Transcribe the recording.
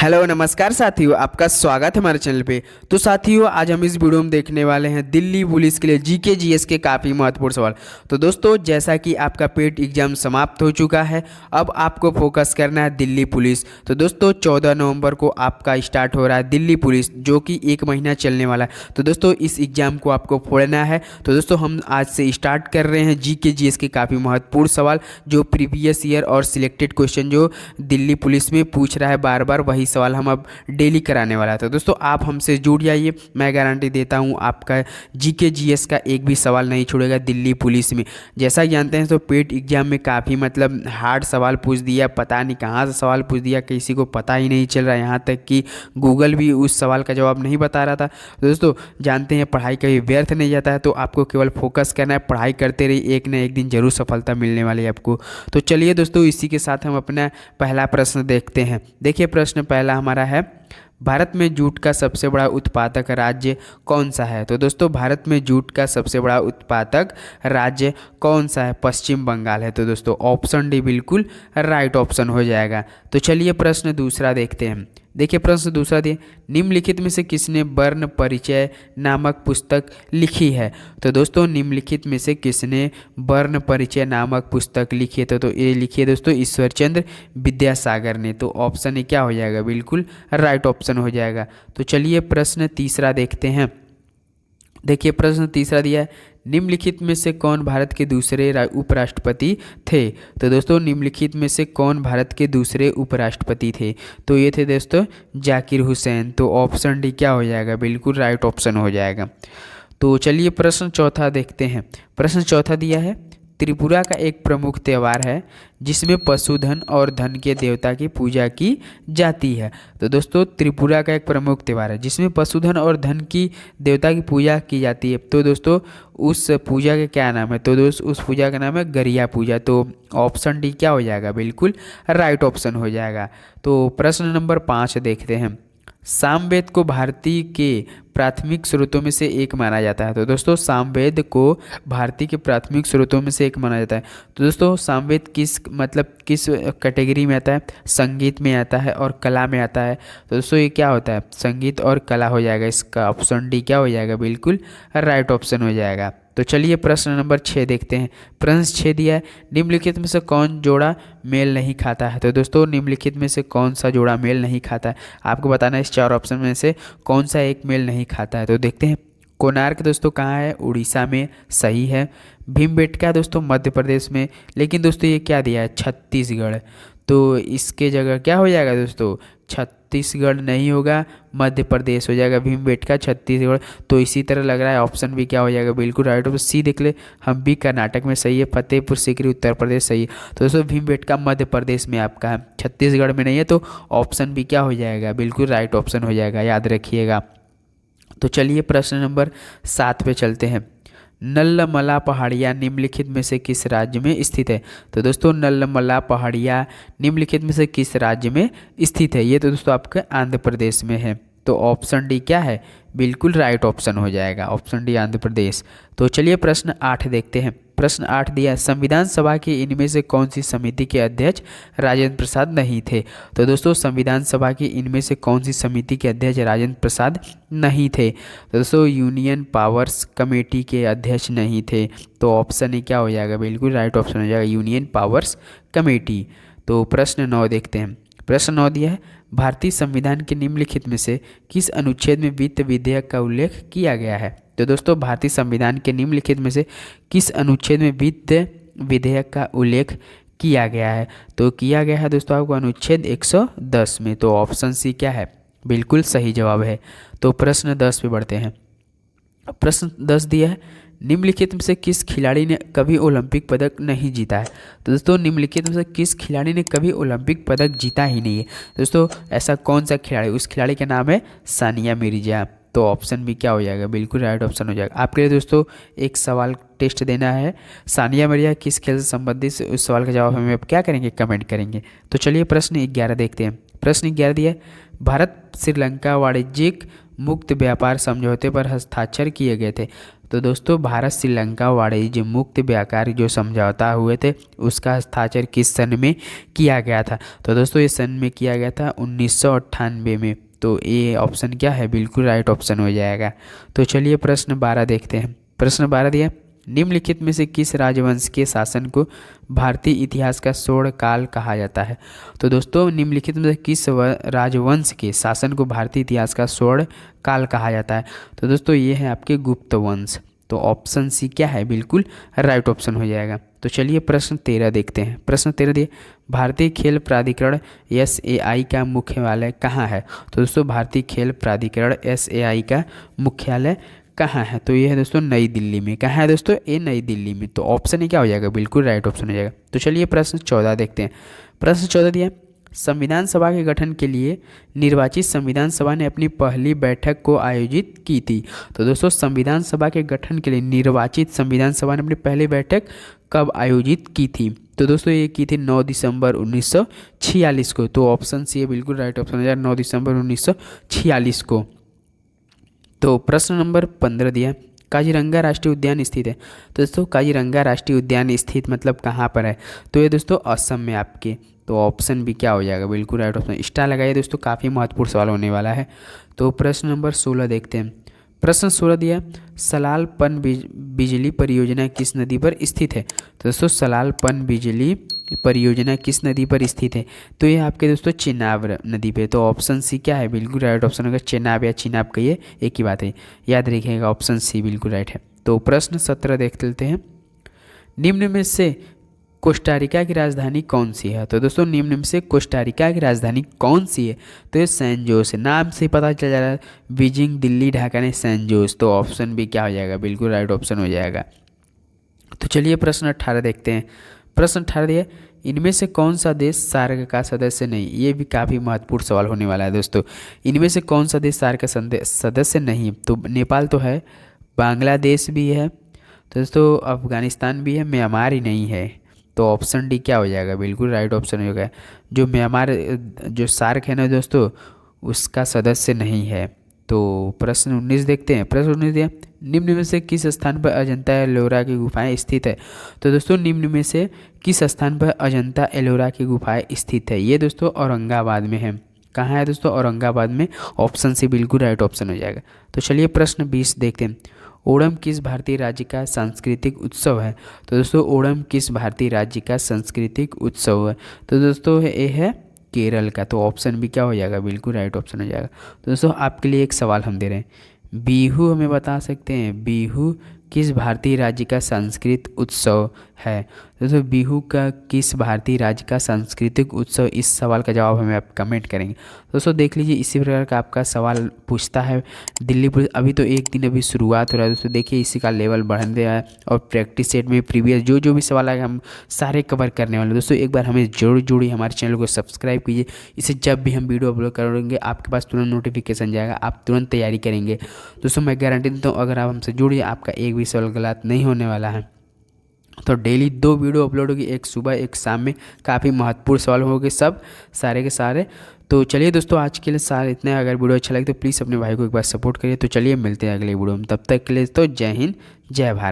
Hello नमस्कार साथियों, आपका स्वागत है हमारे चैनल पे। तो साथियों, आज हम इस वीडियो में देखने वाले हैं दिल्ली पुलिस के लिए जीके जीएस के काफ़ी महत्वपूर्ण सवाल। तो दोस्तों, जैसा कि आपका पेट एग्जाम समाप्त हो चुका है, अब आपको फोकस करना है दिल्ली पुलिस। तो दोस्तों, 14 नवंबर को आपका स्टार्ट हो रहा है दिल्ली पुलिस, जो कि 1 महीना चलने वाला है। तो दोस्तों, इस एग्जाम को आपको फोड़ना है। तो दोस्तों, हम आज से स्टार्ट कर रहे हैं जीके जीएस के काफ़ी महत्वपूर्ण सवाल, जो प्रीवियस ईयर और सिलेक्टेड क्वेश्चन जो दिल्ली पुलिस में पूछ रहा है बार बार, वही सवाल हम अब डेली कराने वाला है। तो दोस्तों, आप हमसे जुड़ जाइए, मैं गारंटी देता हूँ आपका जीके जीएस का एक भी सवाल नहीं छोड़ेगा दिल्ली पुलिस में। जैसा जानते हैं, तो पेट एग्जाम में काफ़ी मतलब हार्ड सवाल पूछ दिया, पता नहीं कहाँ से सवाल पूछ दिया, किसी को पता ही नहीं चल रहा, यहाँ तक कि गूगल भी उस सवाल का जवाब नहीं बता रहा था। तो दोस्तों, जानते हैं पढ़ाई कभी व्यर्थ नहीं जाता है, तो आपको केवल फोकस करना है, पढ़ाई करते रहिए, एक ना एक दिन जरूर सफलता मिलने वाली है आपको। तो चलिए दोस्तों, इसी के साथ हम अपना पहला प्रश्न देखते हैं। देखिए, प्रश्न पहला हमारा है, भारत में जूट का सबसे बड़ा उत्पादक राज्य कौन सा है? तो दोस्तों, भारत में जूट का सबसे बड़ा उत्पादक राज्य कौन सा है? पश्चिम बंगाल है। तो दोस्तों, ऑप्शन डी बिल्कुल राइट ऑप्शन हो जाएगा। तो चलिए प्रश्न दूसरा देखते हैं। देखिए, प्रश्न दूसरा दिए, निम्नलिखित में से किसने वर्ण परिचय नामक पुस्तक लिखी है? तो दोस्तों, निम्नलिखित में से किसने वर्ण परिचय नामक पुस्तक लिखी है? तो ये लिखी है दोस्तों ईश्वरचंद्र विद्यासागर ने। तो ऑप्शन ए क्या हो जाएगा? बिल्कुल राइट ऑप्शन हो जाएगा। तो चलिए प्रश्न तीसरा देखते हैं। देखिए, प्रश्न तीसरा दिया है, निम्नलिखित में से कौन भारत के दूसरे उपराष्ट्रपति थे? तो दोस्तों, निम्नलिखित में से कौन भारत के दूसरे उपराष्ट्रपति थे? तो ये थे दोस्तों जाकिर हुसैन। तो ऑप्शन डी क्या हो जाएगा? बिल्कुल राइट ऑप्शन हो जाएगा। तो चलिए प्रश्न चौथा देखते हैं। प्रश्न चौथा दिया है, त्रिपुरा का एक प्रमुख त्यौहार है जिसमें पशुधन और धन के देवता की पूजा की जाती है। तो दोस्तों, त्रिपुरा का एक प्रमुख त्यौहार है जिसमें पशुधन और धन की देवता की पूजा की जाती है। तो दोस्तों, उस पूजा का क्या नाम है? तो दोस्त, उस पूजा का नाम है गरिया पूजा। तो ऑप्शन डी क्या हो जाएगा? बिल्कुल राइट ऑप्शन हो जाएगा। तो प्रश्न नंबर 5 देखते हैं। सामवेद को भारतीय के प्राथमिक स्रोतों में से एक माना जाता है। तो दोस्तों, सामवेद को भारतीय के प्राथमिक स्रोतों में से एक माना जाता है। तो दोस्तों, सामवेद किस कैटेगरी में आता है? संगीत में आता है और कला में आता है। तो दोस्तों, ये क्या होता है? संगीत और कला हो जाएगा। इसका ऑप्शन डी क्या हो जाएगा? बिल्कुल राइट ऑप्शन हो जाएगा। तो चलिए प्रश्न नंबर 6 देखते हैं। प्रश्न 6 दिया है, निम्नलिखित में से कौन जोड़ा मेल नहीं खाता है? तो दोस्तों, निम्नलिखित में से कौन सा जोड़ा मेल नहीं खाता है? आपको बताना है इस 4 ऑप्शन में से कौन सा एक मेल नहीं खाता है। तो देखते हैं। कोणार्क दोस्तों कहाँ है? उड़ीसा में, सही है। भीमबेटका दोस्तों मध्य प्रदेश में, लेकिन दोस्तों ये क्या दिया है? छत्तीसगढ़। तो इसके जगह क्या हो जाएगा दोस्तों? छत्तीसगढ़ नहीं होगा, मध्य प्रदेश हो जाएगा। भीमबेटका छत्तीसगढ़। तो इसी तरह लग रहा है ऑप्शन भी क्या हो जाएगा? बिल्कुल राइट ऑप्शन सी देख ले, हम भी कर्नाटक में सही है। फतेहपुर सीकरी उत्तर प्रदेश सही है। तो दोस्तों, भीमबेटका मध्य प्रदेश में आपका है, छत्तीसगढ़ में नहीं है। तो ऑप्शन भी क्या हो जाएगा? बिल्कुल राइट ऑप्शन हो जाएगा, याद रखिएगा। तो चलिए प्रश्न नंबर 7 पे चलते हैं। नल्लमला पहाड़ियाँ निम्नलिखित में से किस राज्य में स्थित है? तो दोस्तों, नल्लमला पहाड़ियाँ निम्नलिखित में से किस राज्य में स्थित है? ये तो दोस्तों आपके आंध्र प्रदेश में है। तो ऑप्शन डी क्या है? बिल्कुल राइट ऑप्शन हो जाएगा, ऑप्शन डी आंध्र प्रदेश। तो चलिए प्रश्न 8 देखते हैं। प्रश्न 8 दिया है, संविधान सभा की इनमें से कौन सी समिति के अध्यक्ष राजेंद्र प्रसाद नहीं थे? तो दोस्तों, संविधान सभा की इनमें से कौन सी समिति के अध्यक्ष राजेंद्र प्रसाद नहीं थे? तो दोस्तों, यूनियन पावर्स कमेटी के अध्यक्ष नहीं थे। तो ऑप्शन ए क्या हो जाएगा? बिल्कुल राइट ऑप्शन हो जाएगा, यूनियन पावर्स कमेटी। तो प्रश्न 9 देखते हैं। प्रश्न 9 दिया है, भारतीय संविधान के निम्नलिखित में से किस अनुच्छेद में वित्त विधेयक का उल्लेख किया गया है? तो दोस्तों, भारतीय संविधान के निम्नलिखित में से किस अनुच्छेद में वित्त विधेयक का उल्लेख किया गया है? तो किया गया है दोस्तों आपको अनुच्छेद 110 में। तो ऑप्शन सी क्या है? बिल्कुल सही जवाब है। तो प्रश्न 10 पे बढ़ते हैं। प्रश्न 10 दिया है, निम्नलिखित में से किस खिलाड़ी ने कभी ओलंपिक पदक नहीं जीता है? तो दोस्तों, निम्नलिखित में से किस खिलाड़ी ने कभी ओलंपिक पदक जीता ही नहीं है? दोस्तों, ऐसा कौन सा खिलाड़ी? उस खिलाड़ी का नाम है सानिया मिर्जा। तो ऑप्शन भी क्या हो जाएगा? बिल्कुल राइट ऑप्शन हो जाएगा। आपके लिए दोस्तों एक सवाल टेस्ट देना है, सानिया मिर्जा किस खेल से संबंधित? उस सवाल का जवाब हमें अब क्या करेंगे? कमेंट करेंगे। तो चलिए प्रश्न 11 देखते हैं। प्रश्न 11 दिया, भारत श्रीलंका वाणिज्यिक मुक्त व्यापार समझौते पर हस्ताक्षर किए गए थे। तो दोस्तों भारत श्रीलंका वाणिज्य मुक्त व्यापार जो समझौता हुए थे उसका हस्ताक्षर किस सन में किया गया था? तो दोस्तों ये सन में किया गया था 1998 में। तो ये ऑप्शन क्या है? बिल्कुल राइट ऑप्शन हो जाएगा। तो चलिए प्रश्न 12 देखते हैं। प्रश्न 12 दिया, निम्नलिखित में से किस राजवंश के शासन को भारतीय इतिहास का स्वर्ण काल कहा जाता है? तो दोस्तों निम्नलिखित में से किस राजवंश के शासन को भारतीय इतिहास का स्वर्ण काल कहा जाता है? तो दोस्तों ये है आपके गुप्त वंश। तो ऑप्शन सी क्या है? बिल्कुल राइट ऑप्शन हो जाएगा। तो चलिए प्रश्न 13 देखते हैं। प्रश्न 13 दिए, भारतीय खेल प्राधिकरण SAI का मुख्यालय कहाँ है? तो दोस्तों भारतीय खेल प्राधिकरण SAI का मुख्यालय कहाँ है? तो ये है दोस्तों नई दिल्ली में। कहाँ है दोस्तों? ये नई दिल्ली में। तो ऑप्शन ही क्या हो जाएगा? बिल्कुल राइट ऑप्शन हो जाएगा। तो चलिए प्रश्न 14 देखते हैं। प्रश्न 14 दिया, संविधान सभा के गठन के लिए निर्वाचित संविधान सभा ने अपनी पहली बैठक को आयोजित की थी। तो दोस्तों संविधान सभा के गठन के लिए निर्वाचित संविधान सभा ने अपनी पहली बैठक कब आयोजित की थी? तो दोस्तों ये की थी 9 दिसंबर 1946 को। तो ऑप्शन सी है बिल्कुल राइट ऑप्शन हो जाएगा, 9 दिसंबर 1946 को। तो प्रश्न नंबर 15 दिया, काजीरंगा राष्ट्रीय उद्यान स्थित है। तो दोस्तों काजीरंगा राष्ट्रीय उद्यान स्थित मतलब कहाँ पर है? तो ये दोस्तों असम में आपके। तो ऑप्शन भी क्या हो जाएगा? बिल्कुल राइट ऑप्शन। स्टार लगाइए दोस्तों, काफ़ी महत्वपूर्ण सवाल होने वाला है। तो प्रश्न नंबर 16 देखते हैं। प्रश्न 16 दिया, सलाल पन बिजली परियोजना किस नदी पर स्थित है? तो दोस्तों सलाल पन बिजली परियोजना किस नदी पर स्थित है? तो ये आपके दोस्तों चेनाब नदी पे। तो ऑप्शन सी क्या है? बिल्कुल राइट ऑप्शन होगा। चेनाब या चिनाब कहिए, एक ही बात है, याद रखिएगा। ऑप्शन सी बिल्कुल राइट है। तो प्रश्न 17 देख लेते हैं। निम्न में से कोस्टारिका की राजधानी कौन सी है? तो दोस्तों निम्न में से कोस्टारिका की राजधानी कौन सी है? तो ये सैन जोस है। नाम से पता चल जा रहा है, बीजिंग, दिल्ली, ढाका ने सैन जोस। तो ऑप्शन भी क्या हो जाएगा? बिल्कुल राइट ऑप्शन हो जाएगा। तो चलिए प्रश्न 18 देखते हैं। प्रश्न 18 दिया, इनमें से कौन सा देश सार्क का सदस्य नहीं? ये भी काफ़ी महत्वपूर्ण सवाल होने वाला है दोस्तों। इनमें से कौन सा देश सार्क का सदस्य नहीं? तो नेपाल तो है, बांग्लादेश भी है, तो दोस्तों अफगानिस्तान भी है, म्यांमार ही नहीं है। तो ऑप्शन डी क्या हो जाएगा? बिल्कुल राइट ऑप्शन हो गया। जो म्यांमार जो सार्क है ना दोस्तों उसका सदस्य नहीं है। तो प्रश्न 19 देखते हैं। प्रश्न 19 दिया, निम्न में से किस स्थान पर अजंता एलोरा की गुफाएं स्थित है? तो दोस्तों निम्न में से किस स्थान पर अजंता एलोरा की गुफाएं स्थित है? ये दोस्तों औरंगाबाद में है। कहाँ है दोस्तों? औरंगाबाद में। ऑप्शन सी बिल्कुल राइट ऑप्शन हो जाएगा। तो चलिए प्रश्न 20 देखते हैं। ओणम किस भारतीय राज्य का सांस्कृतिक उत्सव है? तो दोस्तों ओणम किस भारतीय राज्य का सांस्कृतिक उत्सव है? तो दोस्तों ये है केरल का। तो ऑप्शन भी क्या हो जाएगा? बिल्कुल राइट ऑप्शन हो जाएगा। तो दोस्तों आपके लिए एक सवाल हम दे रहे हैं, बिहू हमें बता सकते हैं, बिहू किस भारतीय राज्य का सांस्कृतिक उत्सव है? दोस्तों बिहू का किस भारतीय राज्य का सांस्कृतिक उत्सव, इस सवाल का जवाब हमें आप कमेंट करेंगे। दोस्तों देख लीजिए इसी प्रकार का आपका सवाल पूछता है दिल्ली पुलिस। अभी तो एक दिन अभी शुरुआत हो रहा है दोस्तों, देखिए इसी का लेवल बढ़ने रहा है और प्रैक्टिस सेट में प्रीवियस जो भी सवाल आएगा हम सारे कवर करने वाले। दोस्तों एक बार हमें जरूर जुड़िए, हमारे चैनल को सब्सक्राइब कीजिए, इससे जब भी हम वीडियो अपलोड करेंगे आपके पास तुरंत नोटिफिकेशन जाएगा, आप तुरंत तैयारी करेंगे। दोस्तों मैं गारंटी देता हूँ अगर आप हमसे जुड़िए आपका एक भी सवाल गलत नहीं होने वाला है। तो डेली 2 वीडियो अपलोड होगी, एक सुबह एक शाम में, काफ़ी महत्वपूर्ण सवाल होंगे सब सारे के सारे। तो चलिए दोस्तों आज के लिए सारे इतने। अगर वीडियो अच्छा लगे तो प्लीज़ अपने भाई को एक बार सपोर्ट करिए। तो चलिए मिलते हैं अगले वीडियो में, तब तक के लिए तो जय हिंद जय भारत।